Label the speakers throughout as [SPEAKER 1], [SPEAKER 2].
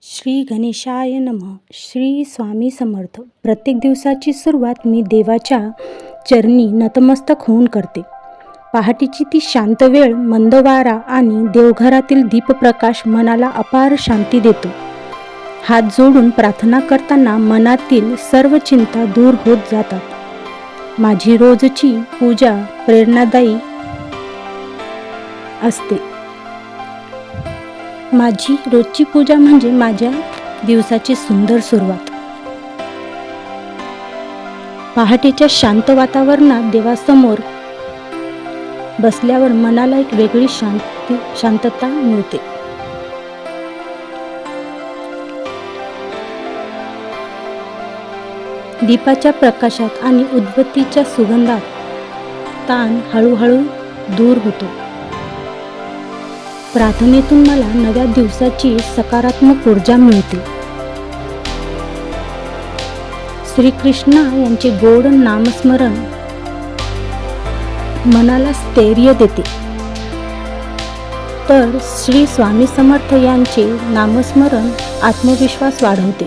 [SPEAKER 1] श्री गणेशाय नमः. श्री स्वामी समर्थ. प्रत्येक दिवसाची सुरुवात मी देवाच्या चरणी नतमस्तक होऊन करते. पहाटेची ती शांत वेळ, मंद वारा आणि देवघरातील दीपप्रकाश मनाला अपार शांती देतो. हात जोडून प्रार्थना करताना मनातील सर्व चिंता दूर होत जातात. माझी रोजची पूजा प्रेरणादायी असते. माझी रोजची पूजा म्हणजे माझ्या दिवसाची सुंदर सुरुवात. पहाटेच्या शांत वातावरणात देवासमोर बसल्यावर मनाला एक वेगळी शांतता मिळते. दीपाच्या प्रकाशात आणि उदबत्तीच्या सुगंधात ताण हळूहळू दूर होतो. प्रार्थनेतून मला नव्या दिवसाची सकारात्मक ऊर्जा मिळते. श्रीकृष्ण यांचे गोड नामस्मरण मनाला स्थैर्य देते, तर श्री स्वामी समर्थ यांचे नामस्मरण आत्मविश्वास वाढवते.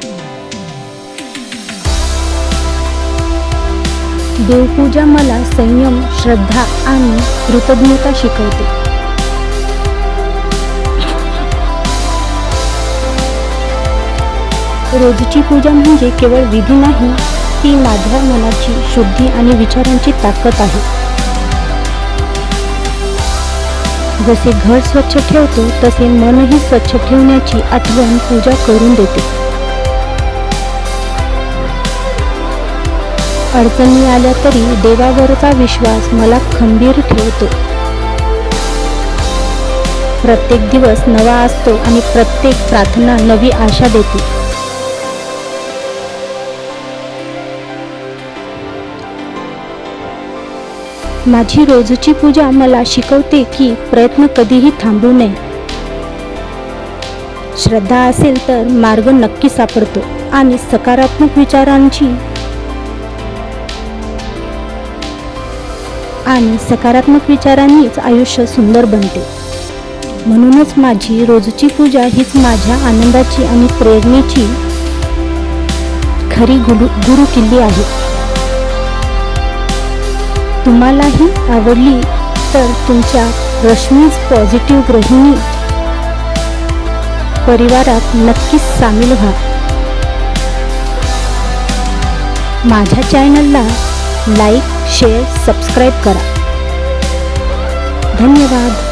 [SPEAKER 1] देवपूजा मला संयम, श्रद्धा आणि कृतज्ञता शिकवते. रोजची पूजा म्हणजे केवळ विधी नाही, ती माझ्या मनाची शुद्धी आणि विचारांची ताकद आहे. जसे घर स्वच्छ ठेवतो तसे मनही स्वच्छ ठेवण्याची आठवण पूजा करून देते. अडचणी आल्या तरी देवावरचा विश्वास मला खंबीर ठेवतो. प्रत्येक दिवस नवा असतो आणि प्रत्येक प्रार्थना नवी आशा देते. माझी रोजची पूजा मला शिकवते की प्रयत्न कधीही थांबू नये. श्रद्धा असेल तर मार्ग नक्की सापडतो आणि सकारात्मक विचारांनीच आयुष्य सुंदर बनते. म्हणूनच माझी रोजची पूजा हीच माझ्या आनंदाची आणि प्रेरणेची खरी गुरुकिल्ली आहे. तुम्हालाही आवडली तर तुमच्या रश्मीज पॉझिटिव्ह गृहिणी परिवारात नक्कीच सामील व्हा. माझ्या चॅनलला लाईक, शेअर, सबस्क्राईब करा. धन्यवाद.